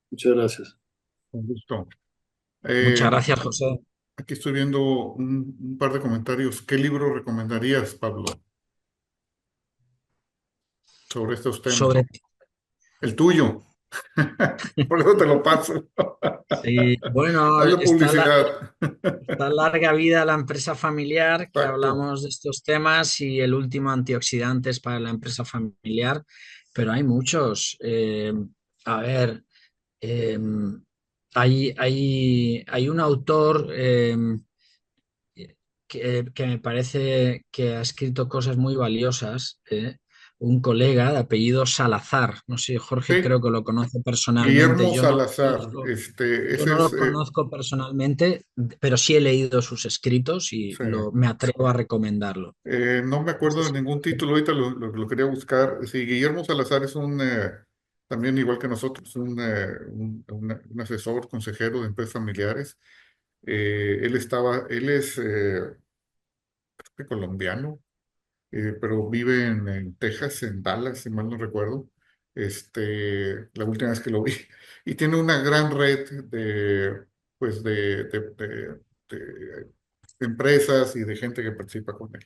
Muchas gracias. con gusto. Muchas Eh, gracias, José. aquí estoy viendo un par de comentarios. ¿Qué libro recomendarías, Pablo, sobre estos temas? Sobre, El tuyo. Por eso te lo paso. sí, bueno, Hazle publicidad. está larga vida la empresa familiar, que Exacto. hablamos de estos temas, y el último antioxidantes para la empresa familiar, pero hay muchos. A ver, eh, hay un autor que me parece que ha escrito cosas muy valiosas, un colega de apellido Salazar. No sé, Jorge Sí, creo que lo conoce personalmente. Guillermo Yo no lo Salazar. conozco. Yo Ese no es, lo conozco personalmente, pero sí he leído sus escritos y sí. me atrevo a recomendarlo. No me acuerdo de ningún título, ahorita lo quería buscar. Sí, Guillermo Salazar es un también igual que nosotros, un asesor, consejero de empresas familiares. Él es creo que colombiano, pero vive en Texas, en Dallas, si mal no recuerdo, la última vez que lo vi. Y tiene una gran red pues de empresas y de gente que participa con él.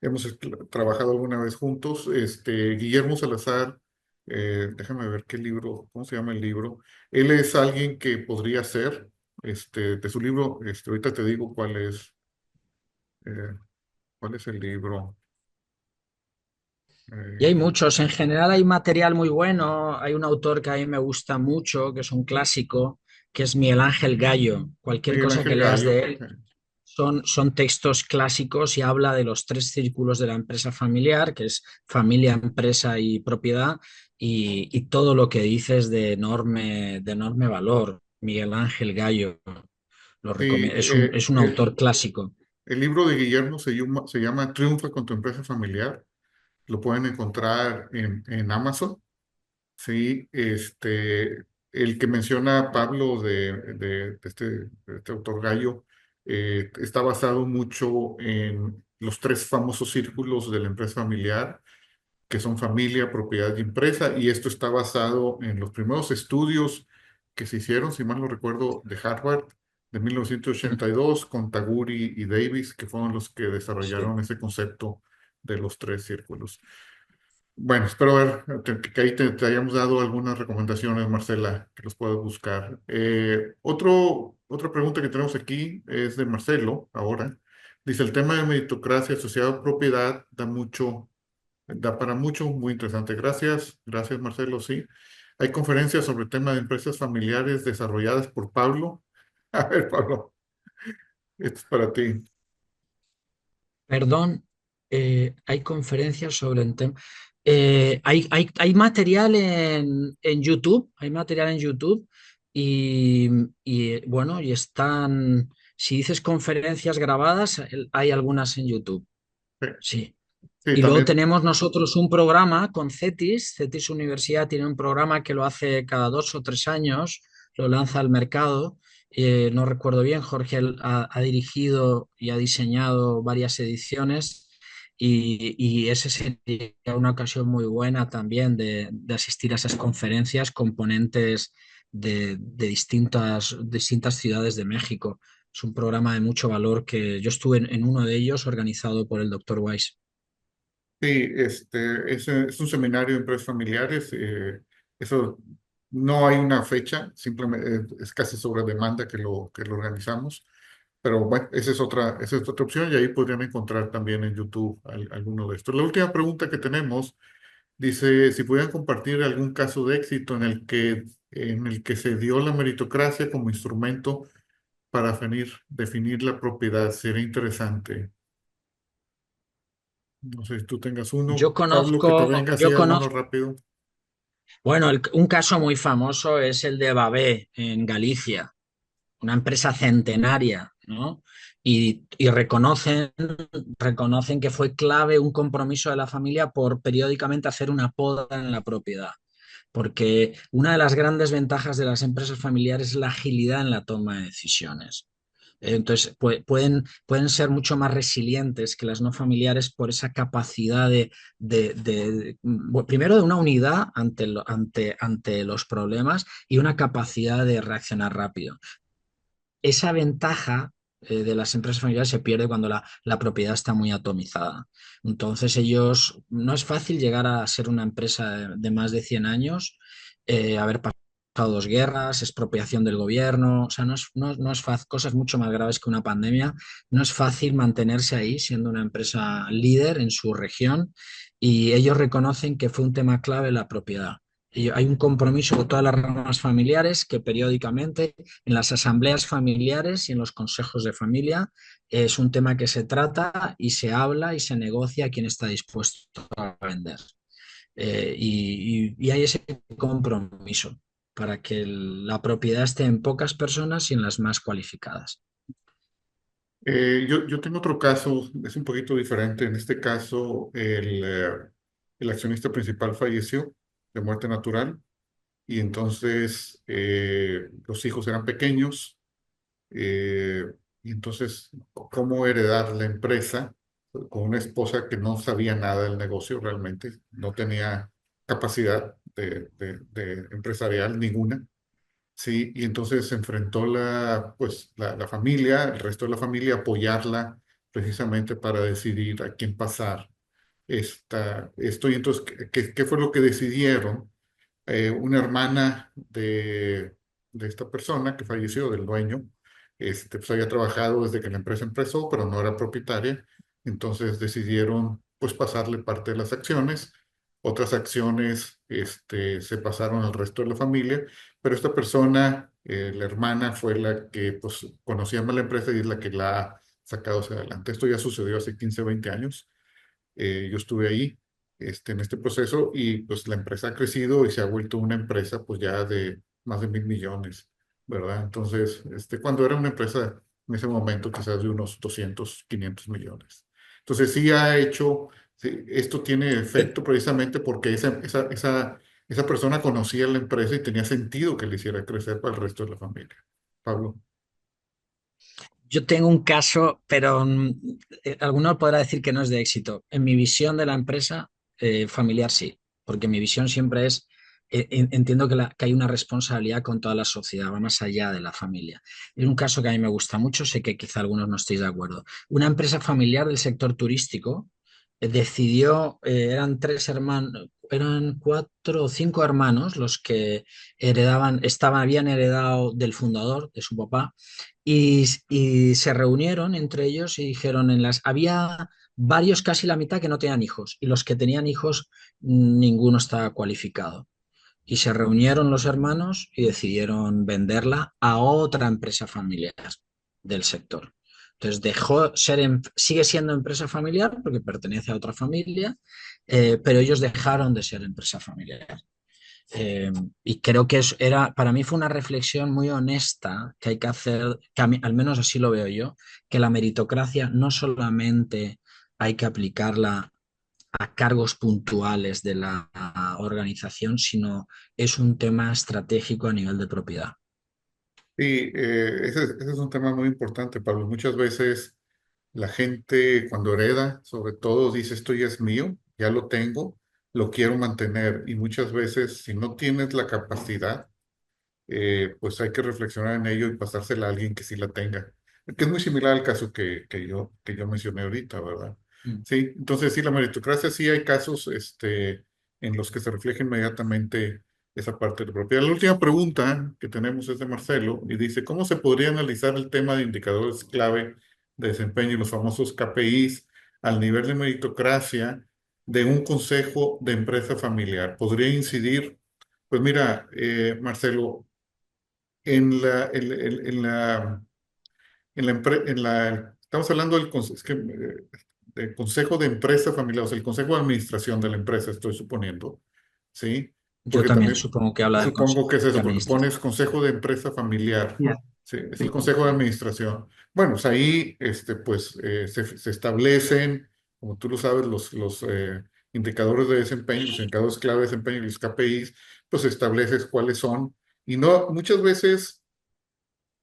Hemos trabajado alguna vez juntos. Guillermo Salazar, déjame ver qué libro, ¿cómo se llama el libro? Él es alguien que podría ser, de su libro, ahorita te digo eh, cuál es el libro. Y hay Eh, muchos, en general hay material muy bueno. Hay un autor que a mí me gusta mucho, que es un clásico, que es Miguel Ángel Gallo. Cualquier Miguel cosa que Ángel leas de Gallo. él son textos clásicos y habla de los tres círculos de la empresa familiar, que es familia, empresa y propiedad, y todo lo que dices de enorme valor. Miguel Ángel Gallo, lo Sí, recomiendo. Es un autor el, clásico. el libro de Guillermo se llama Triunfa con tu empresa familiar. Lo pueden encontrar en Amazon. Sí, el que menciona Pablo de este autor Gallo, está basado mucho en los tres famosos círculos de la empresa familiar, que son familia, propiedad y empresa, y esto está basado en los primeros estudios que se hicieron, si mal no recuerdo, de Harvard de 1982 con Taguri y Davis, que fueron los que Sí. desarrollaron ese concepto de los tres círculos. Bueno, espero que ahí te hayamos dado algunas recomendaciones, Marcela, que los puedas buscar. Otra pregunta que tenemos aquí es de Marcelo, ahora. Dice, el tema de meritocracia asociado a propiedad da para mucho, muy interesante. Gracias, Marcelo, sí. Hay conferencias sobre el tema de empresas familiares desarrolladas por Pablo. A ver, Pablo, esto es para ti. Perdón, hay conferencias sobre el tema. Hay material en YouTube, hay material en YouTube y, bueno, y están, si dices conferencias grabadas, hay algunas en YouTube, Sí, sí. sí, Y luego también. tenemos nosotros un programa con CETIS. CETIS Universidad tiene un programa que lo hace cada 2 o 3 años, lo lanza al mercado. No recuerdo bien, Jorge ha dirigido y ha diseñado varias ediciones y ese sería una ocasión muy buena también de asistir a esas conferencias con ponentes de distintas ciudades de México. Es un programa de mucho valor que yo estuve en uno de ellos organizado por el doctor Weiss. Sí, es un seminario de empresas familiares. Eso no hay una fecha, simplemente es casi sobre demanda que lo organizamos. Pero bueno, esa es otra opción y ahí podrían encontrar también en YouTube alguno de estos. La última pregunta que tenemos dice si pudieran compartir algún caso de éxito en el que se dio la meritocracia como instrumento para definir la propiedad. Sería interesante. No sé si tú tengas uno. Yo Pablo, que te conozco, venga así yo alguno conozco, rápido. bueno, un caso muy famoso es el de Babé en Galicia, una empresa centenaria, ¿no? Y reconocen que fue clave un compromiso de la familia por periódicamente hacer una poda en la propiedad. Porque una de las grandes ventajas de las empresas familiares es la agilidad en la toma de decisiones. Entonces, pueden ser mucho más resilientes que las no familiares por esa capacidad primero, de una unidad ante los problemas y una capacidad de reaccionar rápido. Esa ventaja de las empresas familiares se pierde cuando la propiedad está muy atomizada. Entonces, no es fácil llegar a ser una empresa de más de 100 años, haber pasado 2 guerras, expropiación del gobierno, o sea, no es fácil, cosas mucho más graves que una pandemia. No es fácil mantenerse ahí siendo una empresa líder en su región y ellos reconocen que fue un tema clave la propiedad. Y hay un compromiso de todas las ramas familiares que periódicamente en las asambleas familiares y en los consejos de familia es un tema que se trata y se habla y se negocia quién está dispuesto a vender. Y hay ese compromiso para que la propiedad esté en pocas personas y en las más cualificadas. Yo tengo otro caso, es un poquito diferente. En este caso, el accionista principal falleció de muerte natural. y entonces los hijos eran pequeños, eh, y entonces, ¿cómo heredar la empresa con una esposa que no sabía nada del negocio realmente? No tenía capacidad de empresarial ninguna. Sí, y entonces se enfrentó pues, la familia, el resto de la familia, a apoyarla precisamente para decidir a quién pasar esto. Y entonces, ¿qué fue lo que decidieron? Una hermana de esta persona que falleció, del dueño, pues había trabajado desde que la empresa empezó, pero no era propietaria. Entonces decidieron pues pasarle parte de las acciones. Otras acciones se pasaron al resto de la familia, pero esta persona, la hermana, fue la que pues conocía más la empresa y es la que la ha sacado hacia adelante. Esto ya sucedió hace 15 20 años. Yo estuve ahí en este proceso y pues la empresa ha crecido y se ha vuelto una empresa pues ya de más de 1.000 millones, ¿verdad? Entonces, cuando era una empresa en ese momento quizás de unos 200 500 millones. Entonces sí ha hecho, sí, esto tiene efecto precisamente porque esa persona conocía la empresa y tenía sentido que le hiciera crecer para el resto de la familia. Pablo. Yo tengo un caso, pero alguno podrá decir que no es de éxito. En mi visión de la empresa, familiar sí, porque mi visión siempre es, entiendo que hay una responsabilidad con toda la sociedad, va más allá de la familia. Es un caso que a mí me gusta mucho, sé que quizá algunos no estéis de acuerdo. Una empresa familiar del sector turístico decidió, eran tres hermanos, eran cuatro o cinco hermanos los que habían heredado del fundador, de su papá, y se reunieron entre ellos y dijeron, había varios, casi la mitad, que no tenían hijos, y los que tenían hijos, ninguno estaba cualificado. Y se reunieron los hermanos y decidieron venderla a otra empresa familiar del sector. Entonces sigue siendo empresa familiar porque pertenece a otra familia, pero ellos dejaron de ser empresa familiar. Eh, y creo que para mí fue una reflexión muy honesta que hay que hacer, al menos así lo veo yo, que la meritocracia no solamente hay que aplicarla a cargos puntuales de la organización, sino es un tema estratégico a nivel de propiedad. Sí, ese es un tema muy importante, Pablo. Muchas veces la gente cuando hereda, sobre todo, dice, esto ya es mío, ya lo tengo, lo quiero mantener. Y muchas veces, si no tienes la capacidad, pues hay que reflexionar en ello y pasársela a alguien que sí la tenga. Que es muy similar al caso que yo mencioné ahorita, ¿verdad? Mm. Sí, entonces sí, la meritocracia sí hay casos en los que se refleja inmediatamente esa parte de la propiedad. La última pregunta que tenemos es de Marcelo y dice, ¿cómo se podría analizar el tema de indicadores clave de desempeño y los famosos KPIs al nivel de meritocracia de un consejo de empresa familiar? ¿Podría incidir? Pues mira, Marcelo, estamos hablando del consejo de empresa familiar, o sea, el consejo de administración de la empresa, estoy suponiendo, ¿sí? Yo Porque también también supongo que habla del supongo que consejo es de eso, porque administración. pones consejo de empresa familiar, Ya. ¿sí? Es el consejo de administración. Bueno, pues ahí, pues, se establecen, como tú lo sabes, los indicadores de desempeño, los indicadores clave de desempeño y los KPIs, pues estableces cuáles son. Y no, muchas veces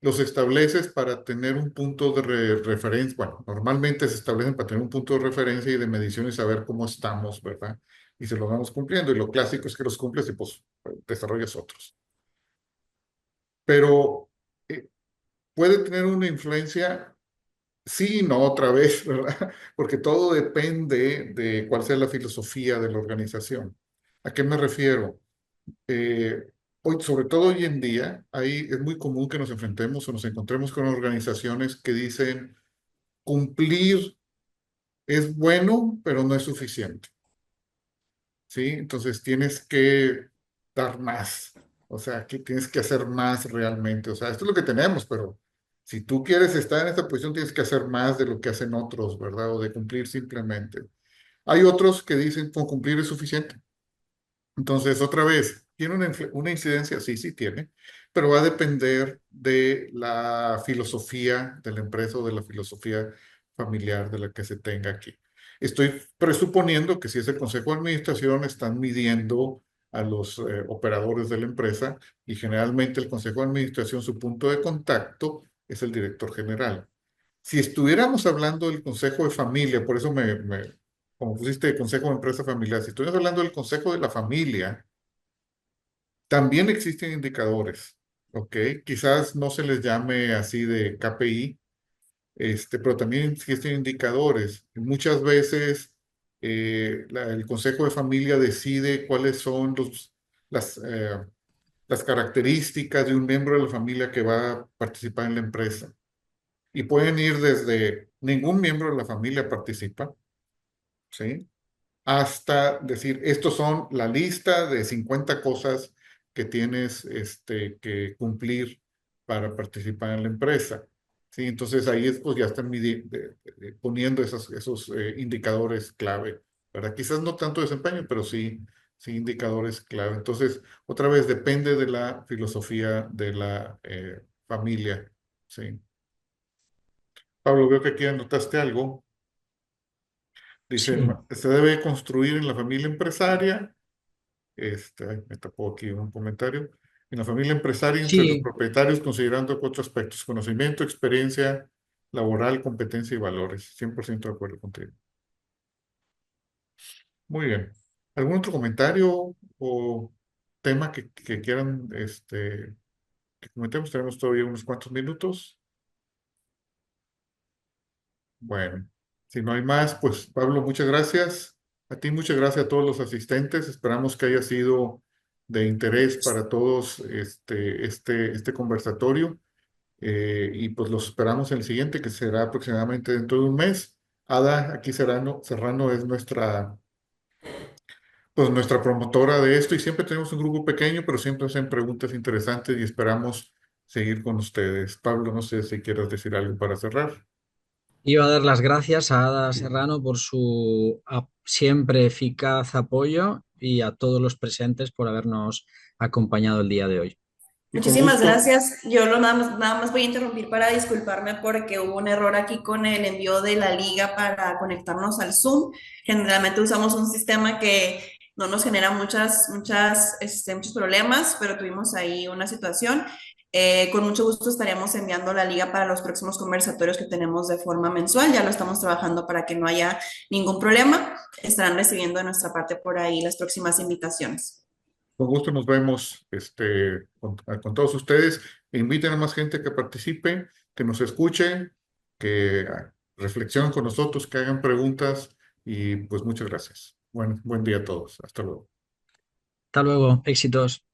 los estableces para tener un punto de referencia. Bueno, normalmente se establecen para tener un punto de referencia y de medición y saber cómo estamos, ¿verdad? Y se lo vamos cumpliendo. Y lo clásico es que los cumples y pues desarrollas otros. Pero eh, puede tener una influencia, sí y no otra vez, ¿verdad? Porque todo depende de cuál sea la filosofía de la organización. ¿A qué me refiero? Hoy, sobre todo hoy en día, es muy común que nos enfrentemos o nos encontremos con organizaciones que dicen cumplir es bueno, pero no es suficiente, ¿sí? Entonces tienes que dar más, o sea, que tienes que hacer más realmente, o sea, esto es lo que tenemos, pero si tú quieres estar en esta posición, tienes que hacer más de lo que hacen otros, ¿verdad? O de cumplir simplemente. Hay otros que dicen con cumplir es suficiente. Entonces, otra vez, ¿tiene una incidencia? Sí, sí tiene, pero va a depender de la filosofía de la empresa o de la filosofía familiar de la que se tenga aquí. Estoy presuponiendo que si es el consejo de administración, están midiendo a los operadores de la empresa y generalmente el consejo de administración, su punto de contacto es el director general. Si estuviéramos hablando del consejo de familia, por eso como pusiste consejo de empresa familiar, si estuviéramos hablando del consejo de la familia, también existen indicadores, ¿ok? Quizás no se les llame así de KPI, pero también existen indicadores. Muchas veces el consejo de familia decide cuáles son las, eh, las características de un miembro de la familia que va a participar en la empresa. Y pueden ir desde ningún miembro de la familia participa, ¿sí? Hasta decir, estos son la lista de 50 cosas que tienes que cumplir para participar en la empresa. ¿Sí? Entonces ahí pues ya están poniendo esos indicadores clave, ¿verdad? Quizás no tanto desempeño, pero sí indicadores clave. Entonces, otra vez depende de la filosofía de la familia. ¿Sí? Pablo, veo que aquí anotaste algo. Dice, Sí, se debe construir en la familia empresaria. Ay, me tapó aquí un comentario. En la familia empresaria, entre los sí. propietarios, considerando cuatro aspectos: conocimiento, experiencia laboral, competencia y valores. 100% de acuerdo contigo. Muy bien. ¿Algún otro comentario o tema que quieran que comentemos? Tenemos todavía unos cuantos minutos. Bueno, si no hay más, pues Pablo, muchas gracias. A ti, muchas gracias a todos los asistentes. Esperamos que haya sido de interés para todos este conversatorio. Y pues los esperamos en el siguiente, que será aproximadamente dentro de un mes. Ada, aquí Serrano es nuestra promotora de esto y siempre tenemos un grupo pequeño, pero siempre hacen preguntas interesantes y esperamos seguir con ustedes. Pablo, no sé si quieres decir algo para cerrar. Iba a dar las gracias a Ada Serrano por su siempre eficaz apoyo y a todos los presentes por habernos acompañado el día de hoy. Y con Muchísimas gusto. gracias. Nada más voy a interrumpir para disculparme porque hubo un error aquí con el envío de la liga para conectarnos al Zoom. Generalmente usamos un sistema que no nos genera muchos problemas, pero tuvimos ahí una situación. Con mucho gusto estaríamos enviando la liga para los próximos conversatorios que tenemos de forma mensual. Ya lo estamos trabajando para que no haya ningún problema. Estarán recibiendo de nuestra parte por ahí las próximas invitaciones. Con gusto nos vemos con todos ustedes. E inviten a más gente que participe, que nos escuche, que reflexionen con nosotros, que hagan preguntas y pues muchas gracias. Buen día a todos. Hasta luego. Hasta luego, éxitos.